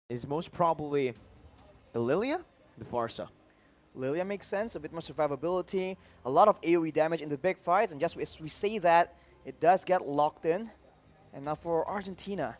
is most probably the Lilia, the Farsa. Lilia makes sense, a bit more survivability, a lot of AoE damage in the big fights, and just as we say that, it does get locked in. And now for Argentina,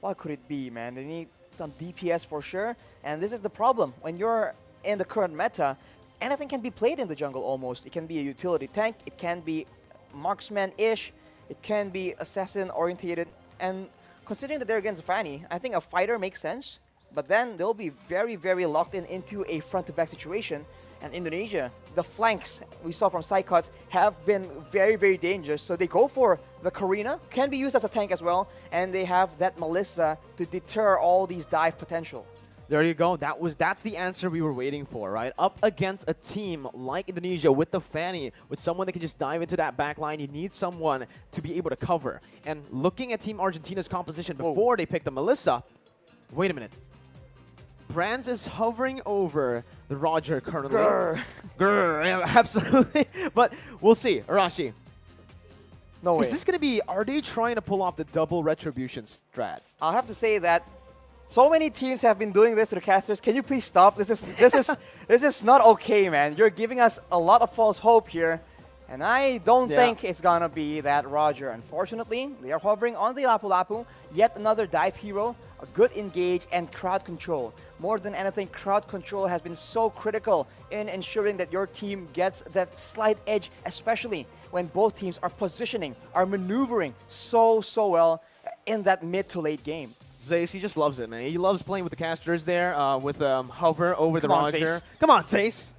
what could it be, man? They need some DPS for sure, and this is the problem. When you're in the current meta, anything can be played in the jungle almost. It can be a utility tank, it can be marksman-ish, it can be assassin-orientated, and considering that they're against Fanny, I think a fighter makes sense, but then they'll be very, very locked in into a front-to-back situation. And Indonesia, the flanks we saw from side cuts have been very, very dangerous. So they go for the Karina, can be used as a tank as well, and they have that Melissa to deter all these dive potential. There you go. That's the answer we were waiting for, right? Up against a team like Indonesia with the Fanny, with someone that can just dive into that back line, you need someone to be able to cover. And looking at Team Argentina's composition before they picked the Melissa, wait a minute. Brands is hovering over the Roger currently. Grr, yeah, absolutely. But we'll see. Arashi. No way. Is this going to be, are they trying to pull off the double retribution strat? I'll have to say that so many teams have been doing this to the casters. Can you please stop? This is not okay, man. You're giving us a lot of false hope here. And I don't think it's gonna be that Roger. Unfortunately, they are hovering on the Lapu Lapu. Yet another dive hero, a good engage, and crowd control. More than anything, crowd control has been so critical in ensuring that your team gets that slight edge, especially when both teams are positioning, are maneuvering so well in that mid to late game. Zace, he just loves it, man. He loves playing with the casters there, with hover over the Come on, Roger. Zace. Come on, Zace.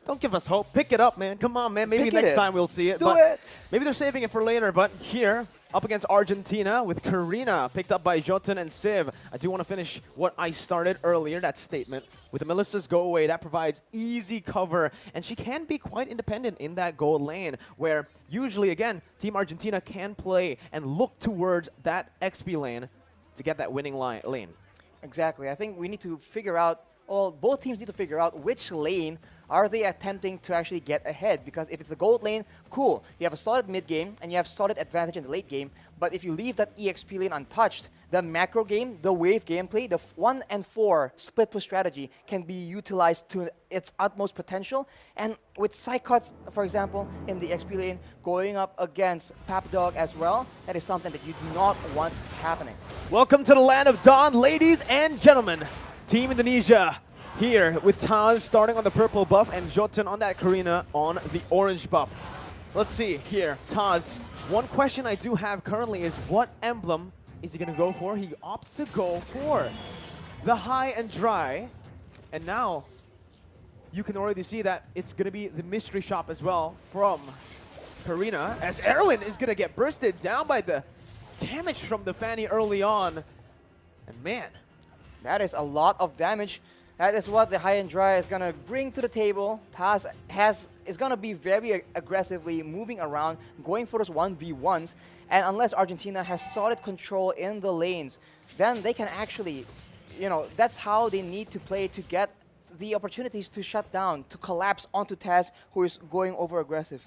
Don't give us hope. Pick it up, man. Come on, man. Maybe next time we'll see it. Do it. Maybe they're saving it for later. But here, up against Argentina with Karina, picked up by Jotun and Civ. I do want to finish what I started earlier, that statement. With the Melissa's go away, that provides easy cover. And she can be quite independent in that gold lane, where usually, again, Team Argentina can play and look towards that XP lane to get that winning lane. Exactly. I think we need to figure out, well, both teams need to figure out which lane are they attempting to actually get ahead. Because if it's the gold lane, cool. You have a solid mid game and you have solid advantage in the late game. But if you leave that EXP lane untouched, the macro game, the wave gameplay, the 1 and 4 split push strategy can be utilized to its utmost potential. And with side cuts, for example, in the XP lane, going up against Papdog as well, that is something that you do not want happening. Welcome to the land of Dawn, ladies and gentlemen. Team Indonesia here with Taz starting on the purple buff and Jotun on that Karina on the orange buff. Let's see here, Taz. One question I do have currently is what emblem is he going to go for? He opts to go for the high and dry. And now you can already see that it's going to be the mystery shop as well from Karina, as Erwin is going to get bursted down by the damage from the Fanny early on. And man, that is a lot of damage. That is what the high and dry is going to bring to the table. Taz is going to be very aggressively moving around, going for those 1v1s. And unless Argentina has solid control in the lanes, then they can actually, you know, that's how they need to play to get the opportunities to shut down, to collapse onto Taz, who is going over aggressive.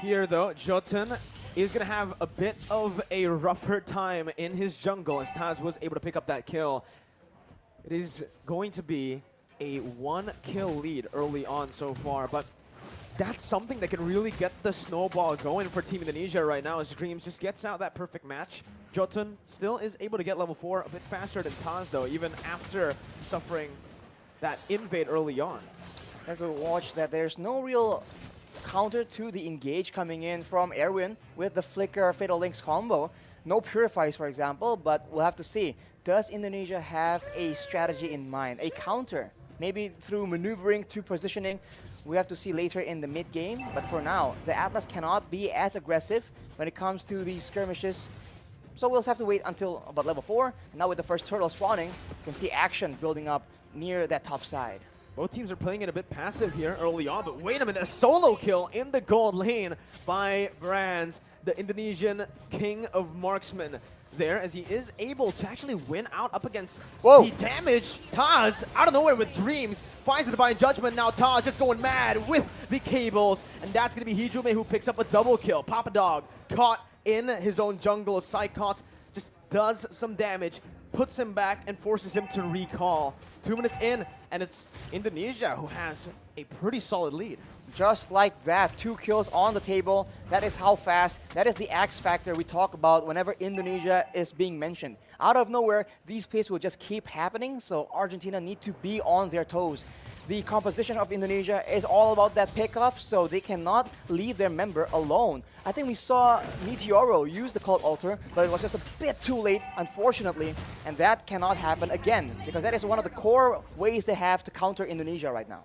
Here though, Jotun is going to have a bit of a rougher time in his jungle as Taz was able to pick up that kill. It is going to be a 1-kill lead early on so far, but that's something that can really get the snowball going for Team Indonesia right now as Dreams just gets out that perfect match. Jotun still is able to get level 4 a bit faster than Taz though, even after suffering that invade early on. And to watch that there's no real counter to the engage coming in from Erwin with the Flicker Fatal Links combo. No Purifies, for example, but we'll have to see. Does Indonesia have a strategy in mind, a counter? Maybe through maneuvering, to positioning. We have to see later in the mid-game, but for now, the Atlas cannot be as aggressive when it comes to these skirmishes. So we'll have to wait until about level 4. And now with the first turtle spawning, you can see action building up near that top side. Both teams are playing it a bit passive here early on, but wait a minute, a solo kill in the gold lane by Brands, the Indonesian king of marksmen there, as he is able to actually win out up against the damage. Taz, out of nowhere with Dreams, finds the Divine Judgment. Now Taz just going mad with the cables, and that's going to be Hijume who picks up a double kill. Papa Dog caught in his own jungle. Psychot just does some damage. puts him back and forces him to recall. 2 minutes in, and it's Indonesia who has a pretty solid lead. Just like that, 2 kills on the table. That is how fast, that is the X factor we talk about whenever Indonesia is being mentioned. Out of nowhere, these plays will just keep happening, so Argentina need to be on their toes. The composition of Indonesia is all about that pickoff, so they cannot leave their member alone. I think we saw Meteoro use the Cult Altar, but it was just a bit too late, unfortunately, and that cannot happen again, because that is one of the core ways they have to counter Indonesia right now.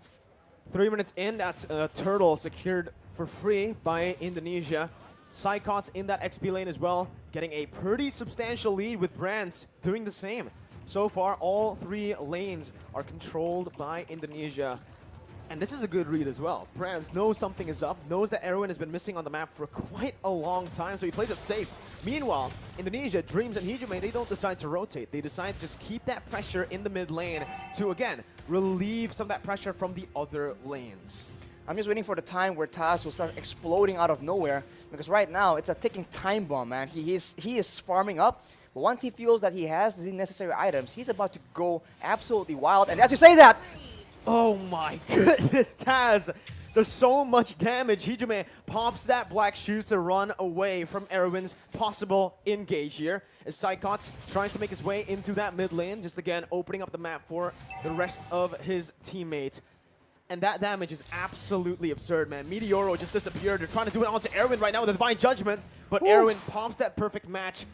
3 minutes in, that's a turtle secured for free by Indonesia. Psychots in that XP lane as well, getting a pretty substantial lead with Brands doing the same. So far, all 3 lanes are controlled by Indonesia. And this is a good read as well. Brands knows something is up, knows that Erwin has been missing on the map for quite a long time, so he plays it safe. Meanwhile, Indonesia, Dreams and Hijime, they don't decide to rotate. They decide to just keep that pressure in the mid lane to, again, relieve some of that pressure from the other lanes. I'm just waiting for the time where Tazz will start exploding out of nowhere, because right now it's a ticking time bomb, man. He is farming up, but once he feels that he has the necessary items, he's about to go absolutely wild. And as you say that, oh my goodness, Tazz! There's so much damage. Hijime pops that black shoes to run away from Erwin's possible engage here. As Psychots tries to make his way into that mid lane, just again opening up the map for the rest of his teammates. And that damage is absolutely absurd, man. Meteoro just disappeared. They're trying to do it onto Erwin right now with a Divine Judgment, but Erwin pops that perfect match.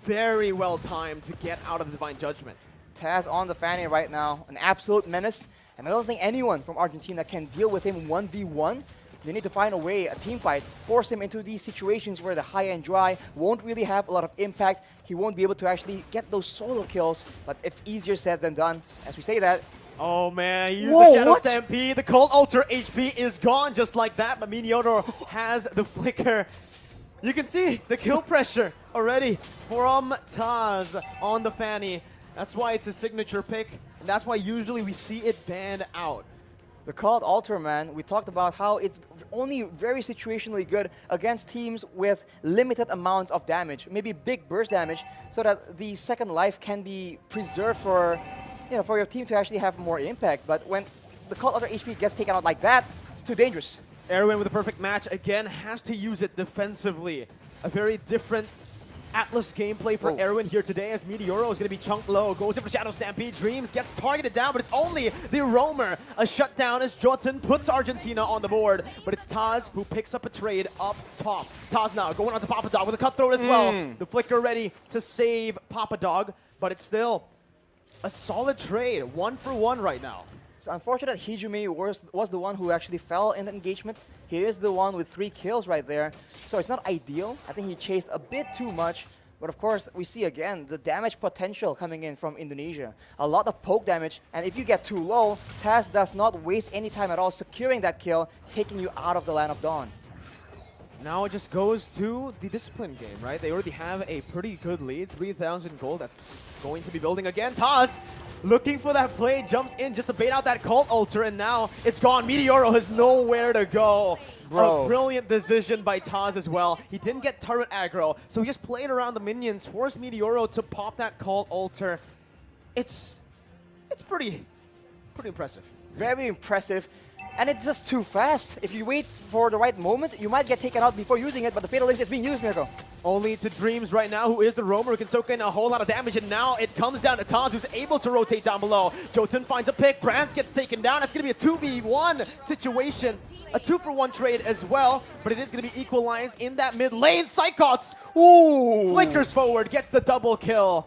Very well timed to get out of the Divine Judgment. Tazz on the Fanny right now, an absolute menace. And I don't think anyone from Argentina can deal with him 1v1. They need to find a way, a team fight, force him into these situations where the high-end dry won't really have a lot of impact. He won't be able to actually get those solo kills, but it's easier said than done. As we say that, oh man, he used the Shadow Stampede. The Cold Altar HP is gone just like that, but Meteoro has the flicker. You can see the kill pressure already from Tazz on the Fanny. That's why it's a signature pick, and that's why usually we see it banned out. The Cult Altar, man, we talked about how it's only very situationally good against teams with limited amounts of damage, maybe big burst damage, so that the second life can be preserved for, you know, for your team to actually have more impact. But when the Cult Altar HP gets taken out like that, it's too dangerous. Erwin with a perfect match again has to use it defensively. A very different Atlas gameplay for Erwin here today, as Meteoro is going to be chunked low, goes in for Shadow Stampede, Dreams gets targeted down, but it's only the Roamer. A shutdown as Jotun puts Argentina on the board, but it's Tazz who picks up a trade up top. Tazz now going on to Papa Dog with a cutthroat as well. The flicker ready to save Papa Dog, but it's still a solid trade, 1-for-1 right now. It's unfortunate Hijime was the one who actually fell in the engagement. He is the one with 3 kills right there, so it's not ideal. I think he chased a bit too much, but of course we see again the damage potential coming in from Indonesia. A lot of poke damage, and if you get too low, Tazz does not waste any time at all securing that kill, taking you out of the Land of Dawn. Now it just goes to the discipline game, right? They already have a pretty good lead, 3,000 gold. That's going to be building again. Tazz looking for that play, jumps in just to bait out that Cult Altar, and now it's gone. Meteoro has nowhere to go. Bro. A brilliant decision by Tazz as well. He didn't get turret aggro, so he just played around the minions, forced Meteoro to pop that Cult Altar. It's pretty impressive. Very impressive. And it's just too fast. If you wait for the right moment, you might get taken out before using it, but the Fatal Link is being used, Mirko. Only to Dreams right now, who is the roamer, who can soak in a whole lot of damage, and now it comes down to Tazz, who's able to rotate down below. Jotun finds a pick, Brands gets taken down. That's going to be a 2v1 situation. A 2-for-1 trade as well, but it is going to be equalized in that mid lane. Psychots, flickers forward, gets the double kill,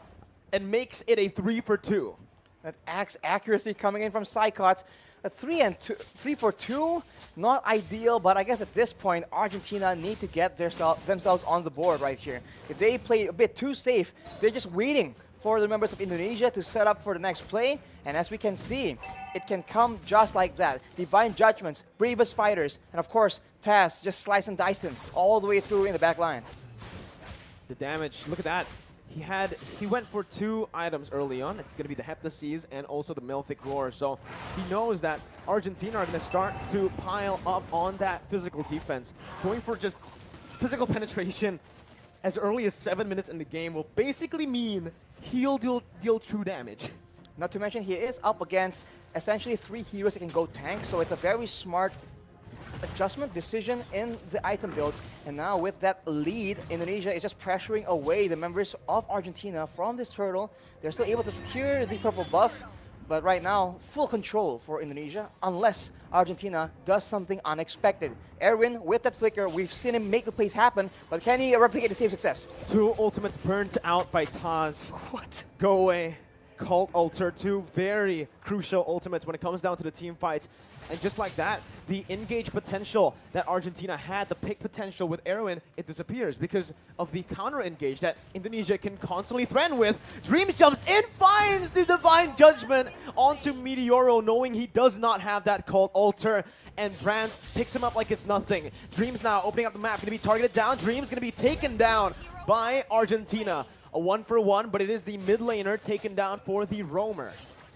and makes it a 3-for-2. That axe accuracy coming in from Psychots. A 3-for-2, not ideal, but I guess at this point, Argentina need to get themselves on the board right here. If they play a bit too safe, they're just waiting for the members of Indonesia to set up for the next play. And as we can see, it can come just like that. Divine Judgments, bravest fighters, and of course, Tazz just slice and dice him all the way through in the back line. The damage, look at that. He went for 2 items early on. It's going to be the Heptaseas and also the Melthic Roar. So he knows that Argentina are going to start to pile up on that physical defense. Going for just physical penetration as early as 7 minutes in the game will basically mean he'll deal true damage. Not to mention, he is up against essentially 3 heroes that can go tank, so it's a very smart adjustment decision in the item builds. And now with that lead, Indonesia is just pressuring away the members of Argentina from this turtle. They're still able to secure the purple buff, but right now, full control for Indonesia, unless Argentina does something unexpected. Erwin, with that flicker, we've seen him make the plays happen, but can he replicate the same success? 2 ultimates burnt out by tazz. What? Go away. Cult Alter, 2 very crucial ultimates when it comes down to the team fights. And just like that, the engage potential that Argentina had, the pick potential with Erwin, it disappears because of the counter engage that Indonesia can constantly threaten with. Dreams jumps in, finds the Divine Judgment onto Meteoro, knowing he does not have that Cult Alter. And Brands picks him up like it's nothing. Dreams now opening up the map, going to be targeted down. Dreams going to be taken down by Argentina. A 1-for-1, but it is the mid laner taken down for the roamer.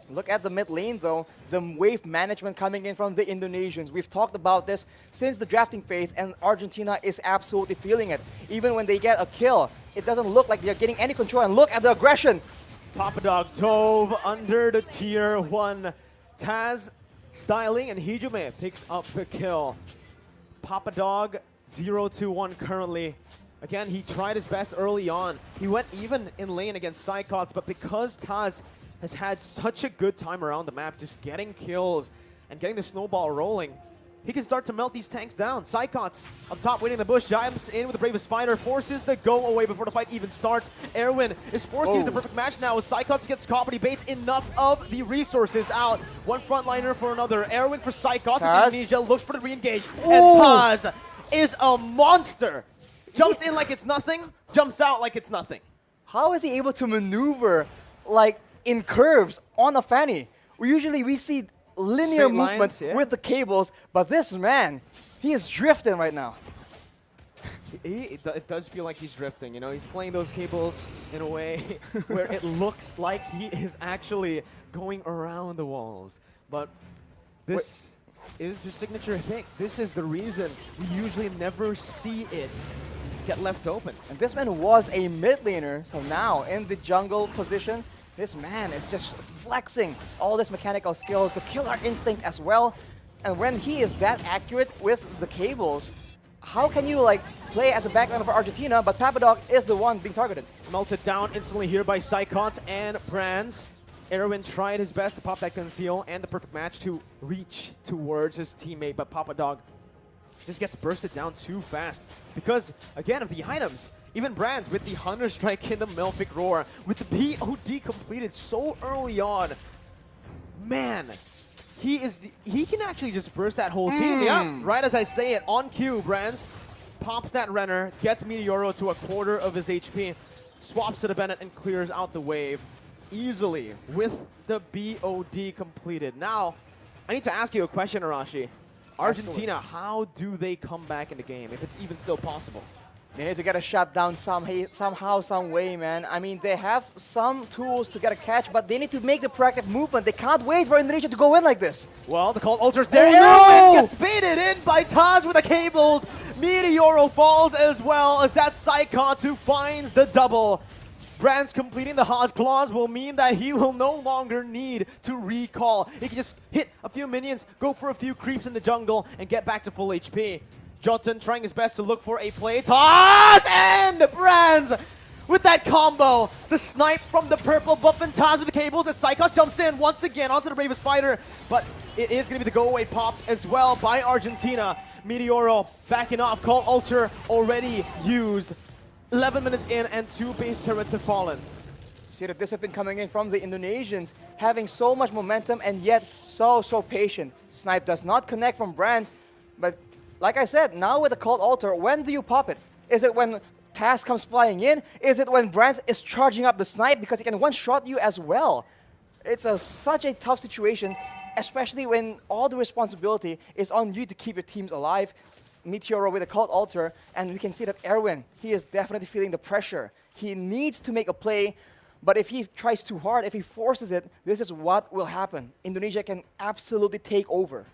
Look at the mid lane though, the wave management coming in from the Indonesians. We've talked about this since the drafting phase, and Argentina is absolutely feeling it. Even when they get a kill, it doesn't look like they're getting any control, and look at the aggression. Papa Dog dove under the tier 1. Tazz styling, and Hijume picks up the kill. Papa Dog 0-1 currently. Again, he tried his best early on. He went even in lane against Psychots, but because Tazz has had such a good time around the map, just getting kills and getting the snowball rolling, he can start to melt these tanks down. Psychots up top waiting in the bush, jumps in with the Bravest Fighter, forces the go away before the fight even starts. Erwin is forced to use the perfect match now as Psychots gets caught, but he baits enough of the resources out. One frontliner for another. Erwin for Psychots as Indonesia looks for the re-engage, and Tazz is a monster. Jumps in like it's nothing, jumps out like it's nothing. How is he able to maneuver like in curves on a Fanny? Usually we see linear movements with the cables, but this man, he is drifting right now. It does feel like he's drifting, you know, he's playing those cables in a way where it looks like he is actually going around the walls. But this is his signature pick. This is the reason we usually never see it get left open. And this man was a mid laner, so now in the jungle position, this man is just flexing all this mechanical skills, the killer instinct as well. And when he is that accurate with the cables, how can you like play as a backliner for Argentina, but Papadog is the one being targeted? Melted down instantly here by Psychots and Brands. Erwin tried his best to pop that conceal and the perfect match to reach towards his teammate, but Papadog just gets bursted down too fast because, again, of the items. Even Brands with the Hunter Strike in the Melfic Roar, with the POD completed so early on. Man, he can actually just burst that whole team. Yeah, right as I say it, on cue, Brands pops that Renner, gets Meteoro to a quarter of his HP, swaps to the Bennett and clears out the wave easily with the BOD completed. Now, I need to ask you a question, Arashi. Argentina, how do they come back in the game, if it's even still possible? They need to get a shot down somehow, some way, man. I mean, they have some tools to get a catch, but they need to make the proactive movement. They can't wait for Indonesia to go in like this. Well, the Cult Ultra's there. Oh, no! Gets baited in by Tazz with the cables. Meteoro falls as well as that Psychots who finds the double. Brands completing the Haas Claws will mean that he will no longer need to recall. He can just hit a few minions, go for a few creeps in the jungle, and get back to full HP. Jotun trying his best to look for a play. Toss and Brands with that combo. The snipe from the purple buff and Tazz with the cables as Psychos jumps in once again onto the Bravest Fighter. But it is going to be the go away pop as well by Argentina. Meteoro backing off. Call Ultra already used. 11 minutes in and 2 base turrets have fallen. See the discipline coming in from the Indonesians, having so much momentum and yet so patient. Snipe does not connect from Brands, but like I said, now with the Cold Altar, when do you pop it? Is it when Tazz comes flying in? Is it when Brands is charging up the Snipe because he can one-shot you as well? It's such a tough situation, especially when all the responsibility is on you to keep your teams alive. Meteoro with a Cult Altar, and we can see that Erwin, he is definitely feeling the pressure. He needs to make a play, but if he tries too hard, if he forces it, this is what will happen. Indonesia can absolutely take over.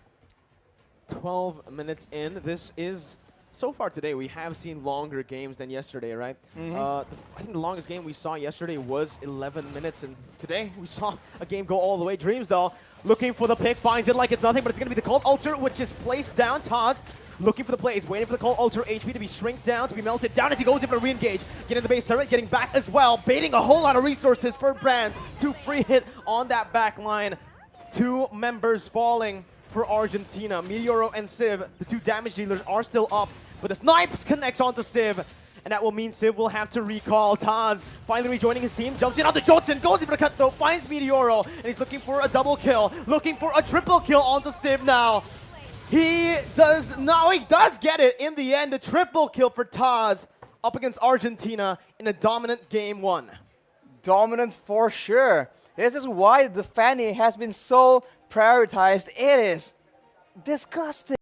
12 minutes in, this is So far today, we have seen longer games than yesterday, right? I think the longest game we saw yesterday was 11 minutes, and today we saw a game go all the way. Dreams, though, looking for the pick, finds it like it's nothing, but it's going to be the Cold Ultra, which is placed down. Tazz looking for the plays, waiting for the Cold Ultra HP to be shrink down, to be melted down as he goes in for a re-engage. Getting the base turret, getting back as well, baiting a whole lot of resources for Brands to free hit on that back line. 2 members falling for Argentina. Meteoro and Civ, the 2 damage dealers, are still up, but the snipes connects onto Civ, and that will mean Civ will have to recall. Tazz finally rejoining his team, jumps in onto Johnson, goes in for the cut though, finds Meteoro, and he's looking for a double kill, looking for a triple kill onto Civ now. He does get it in the end, a triple kill for Tazz up against Argentina in a dominant game 1. Dominant for sure. This is why the Fanny has been so prioritized. It is disgusting.